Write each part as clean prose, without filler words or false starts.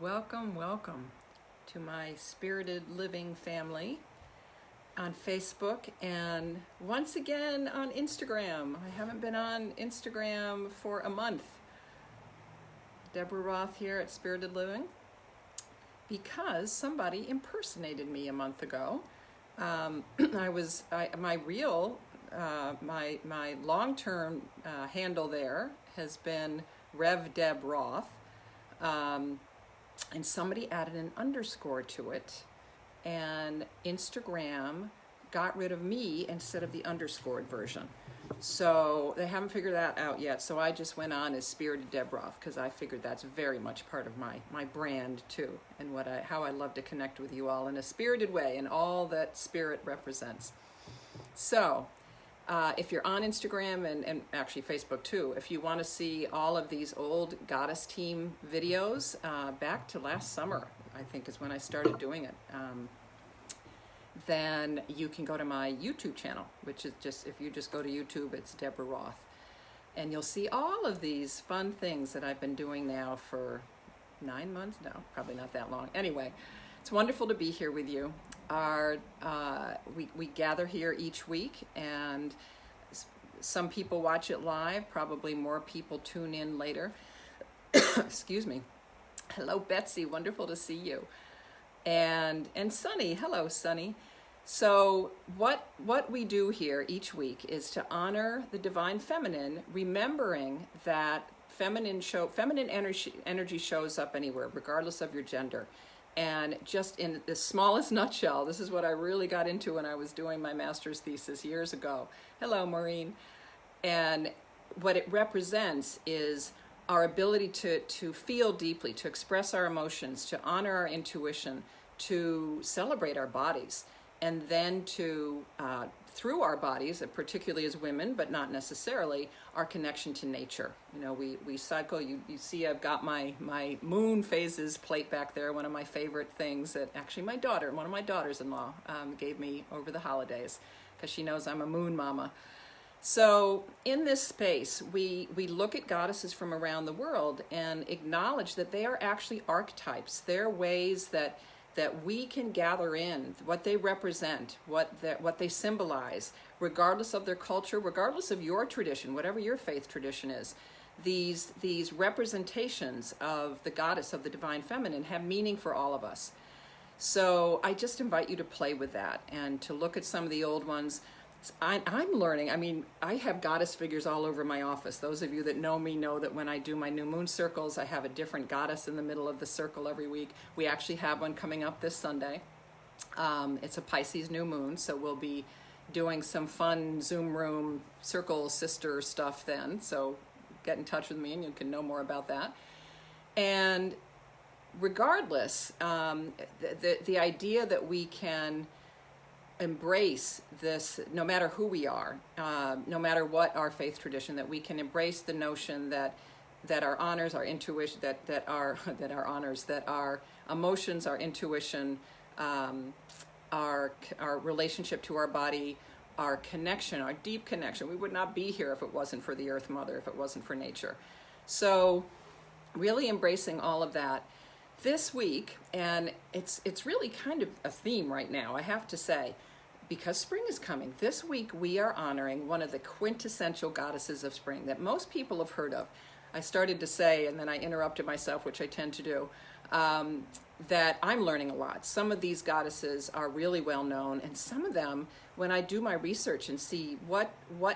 welcome to my Spirited Living family on Facebook and once again on Instagram. I haven't been on Instagram for a month. Deborah Roth here at Spirited Living because somebody impersonated me a month ago. My long-term handle there has been Rev Deb Roth. And somebody added an underscore to it, and Instagram got rid of me instead of the underscored version. So they haven't figured that out yet. So I just went on as Spirited Deb Roth because I figured that's very much part of my brand too, and how I love to connect with you all in a spirited way and all that spirit represents. So if you're on Instagram and actually Facebook too, if you want to see all of these old Goddess Team videos, back to last summer, I think is when I started doing it, then you can go to my YouTube channel, which is if you just go to YouTube, it's Deborah Roth. And you'll see all of these fun things that I've been doing now for 9 months? No, probably not that long. Anyway, it's wonderful to be here with you. We gather here each week, and some people watch it live. Probably more people tune in later. Excuse me. Hello, Betsy. Wonderful to see you. And Sunny. Hello, Sunny. So what we do here each week is to honor the divine feminine, remembering that feminine energy shows up anywhere, regardless of your gender. And just in the smallest nutshell, this is what I really got into when I was doing my master's thesis years ago. Hello, Maureen. And what it represents is our ability to feel deeply, to express our emotions, to honor our intuition, to celebrate our bodies, and then to, through our bodies, particularly as women, but not necessarily, our connection to nature. You know, we cycle, you see I've got my moon phases plate back there, one of my favorite things that actually one of my daughters-in-law gave me over the holidays, because she knows I'm a moon mama. So in this space, we look at goddesses from around the world and acknowledge that they are actually archetypes. They're ways that we can gather in what they represent, what they symbolize, regardless of their culture, regardless of your tradition, whatever your faith tradition is. These representations of the goddess, of the divine feminine, have meaning for all of us. So I just invite you to play with that and to look at some of the old ones. I'm learning. I mean, I have goddess figures all over my office. Those of you that know me know that when I do my new moon circles, I have a different goddess in the middle of the circle every week. We actually have one coming up this Sunday. It's a Pisces new moon, so we'll be doing some fun Zoom room circle sister stuff then. So get in touch with me and you can know more about that. And regardless, the idea that we can embrace this, no matter who we are, no matter what our faith tradition, that we can embrace the notion that our honors, our intuition, that our emotions, our intuition, our relationship to our body, our connection, our deep connection. We would not be here if it wasn't for the Earth Mother, if it wasn't for nature. So really embracing all of that this week, and it's really kind of a theme right now, I have to say, because spring is coming. This week we are honoring one of the quintessential goddesses of spring that most people have heard of. I started to say, and then I interrupted myself, which I tend to do, that I'm learning a lot. Some of these goddesses are really well known, and some of them, when I do my research and see what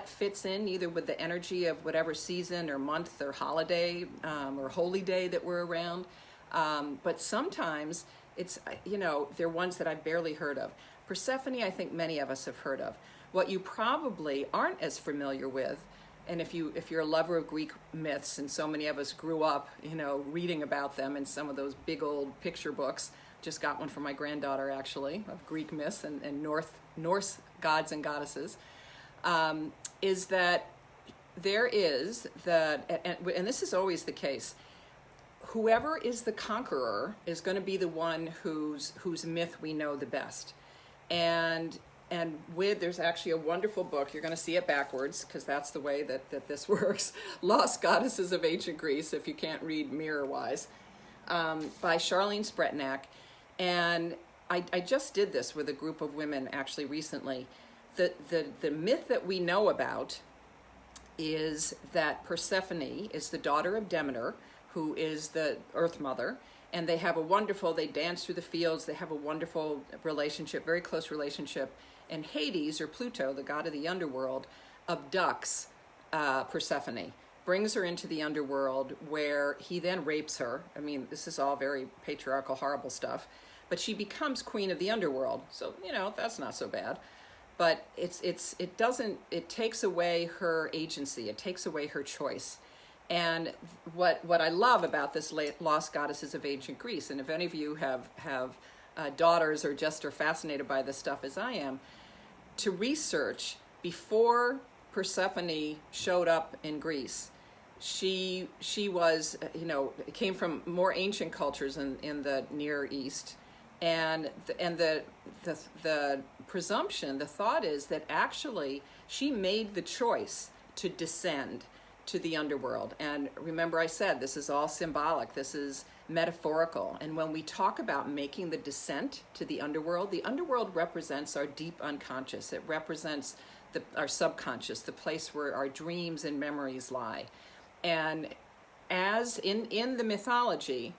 fits in either with the energy of whatever season or month or holiday or holy day that we're around, but sometimes it's, they're ones that I've barely heard of. Persephone, I think many of us have heard of. What you probably aren't as familiar with, and if you're a lover of Greek myths, and so many of us grew up, reading about them in some of those big old picture books. Just got one for my granddaughter, actually, of Greek myths and Norse gods and goddesses, is that there is and this is always the case, whoever is the conqueror is going to be the one whose myth we know the best. And there's actually a wonderful book, you're going to see it backwards because that's the way that this works, Lost Goddesses of Ancient Greece, if you can't read mirror-wise. by Charlene Spretnak. And I just did this with a group of women actually recently. The myth that we know about is that Persephone is the daughter of Demeter, who is the Earth Mother, and they dance through the fields, they have a wonderful relationship, very close relationship, and Hades, or Pluto, the god of the underworld, abducts Persephone, brings her into the underworld, where he then rapes her. I mean, this is all very patriarchal, horrible stuff, but she becomes queen of the underworld, so, that's not so bad. But it takes away her agency, it takes away her choice. And what I love about this Lost Goddesses of Ancient Greece, and if any of you have daughters or just are fascinated by this stuff as I am, to research before Persephone showed up in Greece, she was, came from more ancient cultures in the Near East, and the presumption, the thought is that actually she made the choice to descend to the underworld. And remember, I said this is all symbolic, this is metaphorical. And when we talk about making the descent to the underworld represents our deep unconscious. It represents our subconscious, the place where our dreams and memories lie. And as in the mythology,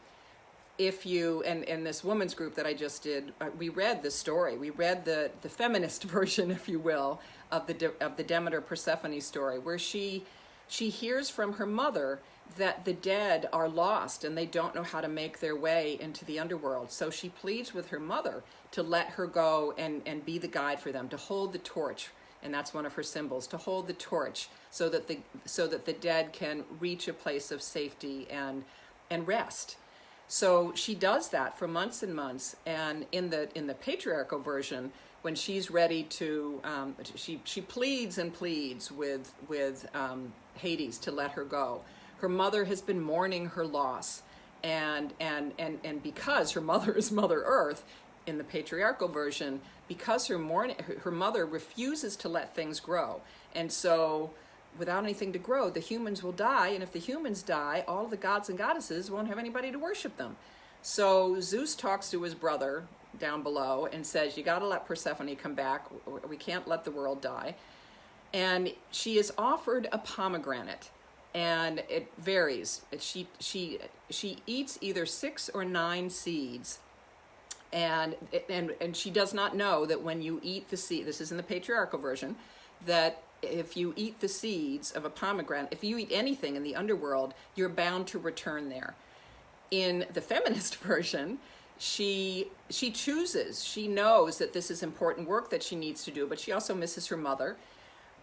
if you, and this women's group that I just did, we read the story. We read the feminist version, if you will, of the Demeter Persephone story, where she hears from her mother that the dead are lost and they don't know how to make their way into the underworld. So she pleads with her mother to let her go and be the guide for them, to hold the torch. And that's one of her symbols, to hold the torch so that the dead can reach a place of safety and rest. So she does that for months and months. And in the patriarchal version, when she's ready to, she pleads and pleads with Hades to let her go. Her mother has been mourning her loss, and because her mother is Mother Earth, in the patriarchal version, because her mother refuses to let things grow, and so without anything to grow, the humans will die, and if the humans die, all the gods and goddesses won't have anybody to worship them. So Zeus talks to his brother down below and says, you got to let Persephone come back. We can't let the world die. And she is offered a pomegranate, and it varies. She eats either 6 or 9 seeds, and she does not know that when you eat the seed, this is in the patriarchal version, that if you eat the seeds of a pomegranate, if you eat anything in the underworld, you're bound to return there. In the feminist version, she chooses, she knows that this is important work that she needs to do, but she also misses her mother.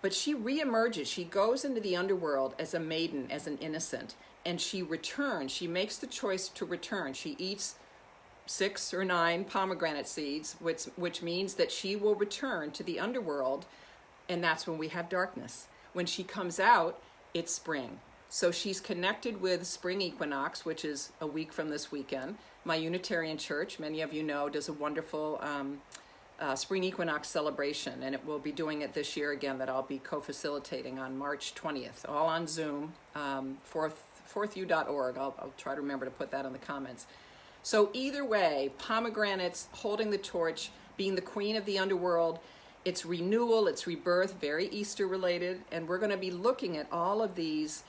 But she reemerges, she goes into the underworld as a maiden, as an innocent, and she returns, she makes the choice to return. She eats 6 or 9 pomegranate seeds, which means that she will return to the underworld, and that's when we have darkness. When she comes out, it's spring. So she's connected with spring equinox, which is a week from this weekend. My Unitarian Church, many of you know, does a wonderful spring equinox celebration, and it will be doing it this year again, that I'll be co-facilitating on March 20th, all on Zoom, fourthu.org. I'll try to remember to put that in the comments. So either way, pomegranates, holding the torch, being the queen of the underworld, it's renewal, it's rebirth, very Easter related, and we're going to be looking at all of these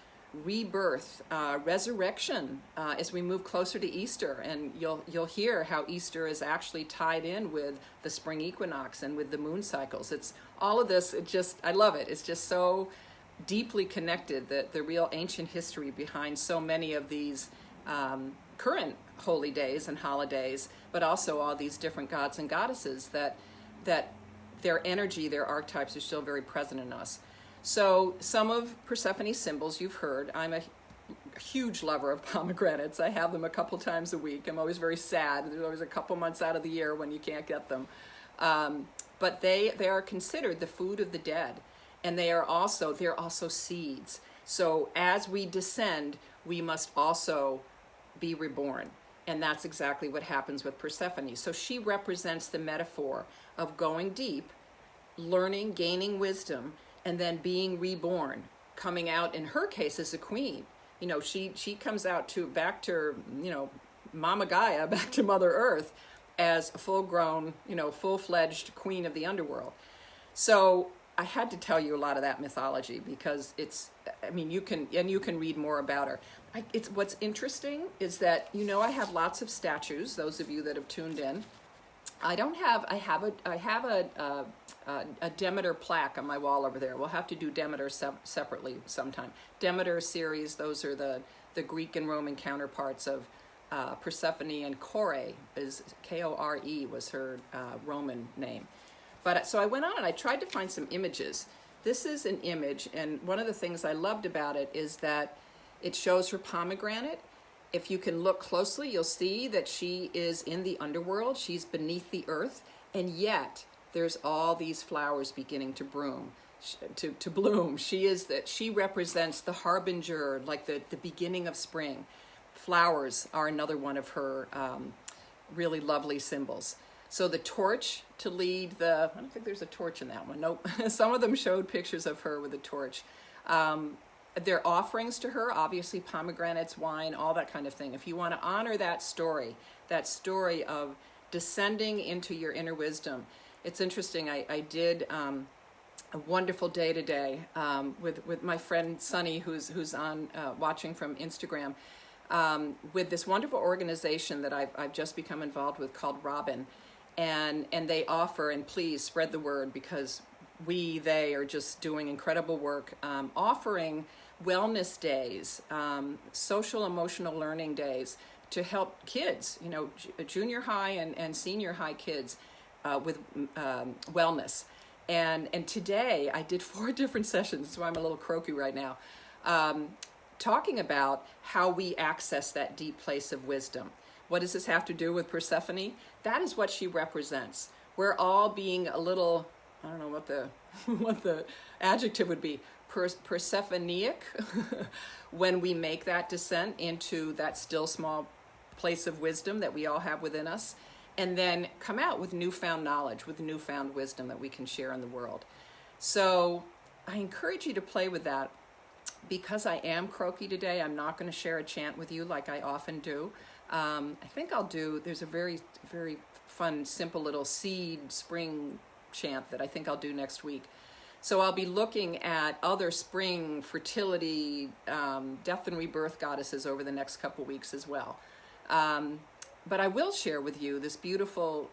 rebirth, resurrection as we move closer to Easter, and you'll hear how Easter is actually tied in with the spring equinox and with the moon cycles. It's all of this. I love it. It's just so deeply connected, that the real ancient history behind so many of these current holy days and holidays, but also all these different gods and goddesses, that their energy, their archetypes are still very present in us. So some of Persephone's symbols you've heard. I'm a huge lover of pomegranates. I have them a couple times a week. I'm always very sad. There's always a couple months out of the year when you can't get them. But they are considered the food of the dead, and they're also seeds. So as we descend, we must also be reborn. And that's exactly what happens with Persephone. So she represents the metaphor of going deep, learning, gaining wisdom, and then being reborn, coming out, in her case, as a queen. She comes out back to Mama Gaia back to Mother Earth as a full-grown, full-fledged queen of the underworld. So I had to tell you a lot of that mythology because you can read more about her. What's interesting is that, I have lots of statues, those of you that have tuned in. I have a Demeter plaque on my wall over there. We'll have to do Demeter separately sometime. Demeter series, those are the Greek and Roman counterparts of Persephone, and Kore is Kore was her Roman name. But so I went on and I tried to find some images. This is an image, and one of the things I loved about it is that it shows her pomegranate. If you can look closely, you'll see that she is in the underworld. She's beneath the earth, and yet there's all these flowers beginning to bloom. She represents the harbinger, like the beginning of spring. Flowers are another one of her really lovely symbols. So the torch to lead I don't think there's a torch in that one. Nope. Some of them showed pictures of her with a torch. They're offerings to her, obviously pomegranates, wine, all that kind of thing. If you want to honor that story of descending into your inner wisdom. It's interesting, I did a wonderful day today with my friend Sunny, who's on watching from Instagram, with this wonderful organization that I've just become involved with called Robin. And they offer, and please spread the word because they are just doing incredible work, offering wellness days, social emotional learning days to help kids, junior high and senior high kids with wellness. And today I did 4 different sessions, that's why I'm a little croaky right now, talking about how we access that deep place of wisdom. What does this have to do with Persephone? That is what she represents. We're all being a little, I don't know what the adjective would be, Persephonic when we make that descent into that still small place of wisdom that we all have within us, and then come out with newfound knowledge, with newfound wisdom that we can share in the world. So I encourage you to play with that. Because I am croaky today, I'm not going to share a chant with you like I often do. I think there's a very, very fun, simple little seed spring chant that I think I'll do next week. So I'll be looking at other spring, fertility, death and rebirth goddesses over the next couple weeks as well. But I will share with you this beautiful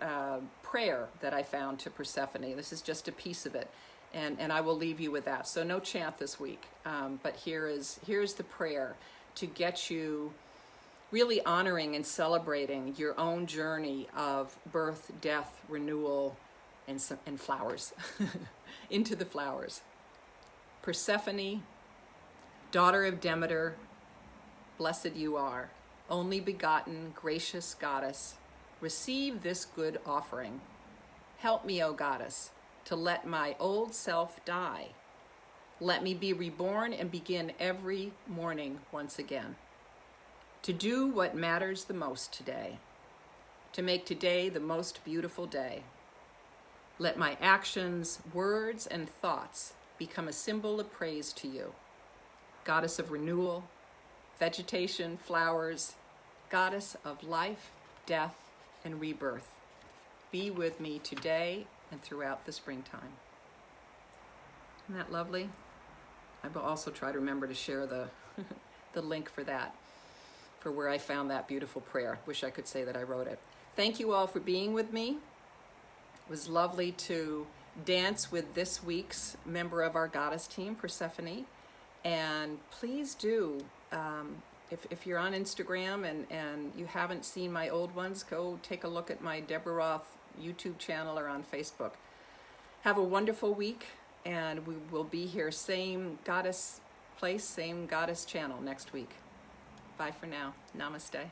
prayer that I found to Persephone. This is just a piece of it. And I will leave you with that. So no chant this week, but here's the prayer to get you really honoring and celebrating your own journey of birth, death, renewal, and flowers, into the flowers. Persephone, daughter of Demeter, blessed you are, only begotten, gracious goddess, receive this good offering. Help me, O goddess, to let my old self die. Let me be reborn and begin every morning once again. To do what matters the most today. To make today the most beautiful day. Let my actions, words, and thoughts become a symbol of praise to you. Goddess of renewal, vegetation, flowers, goddess of life, death, and rebirth. Be with me today and throughout the springtime. Isn't that lovely? I will also try to remember to share the link for that, for where I found that beautiful prayer. Wish I could say that I wrote it. Thank you all for being with me. It was lovely to dance with this week's member of our goddess team, Persephone. And please do, if you're on Instagram and you haven't seen my old ones, go take a look at my Deborah Roth YouTube channel or on Facebook. Have a wonderful week, and we will be here, same goddess place, same goddess channel next week. Bye for now. Namaste.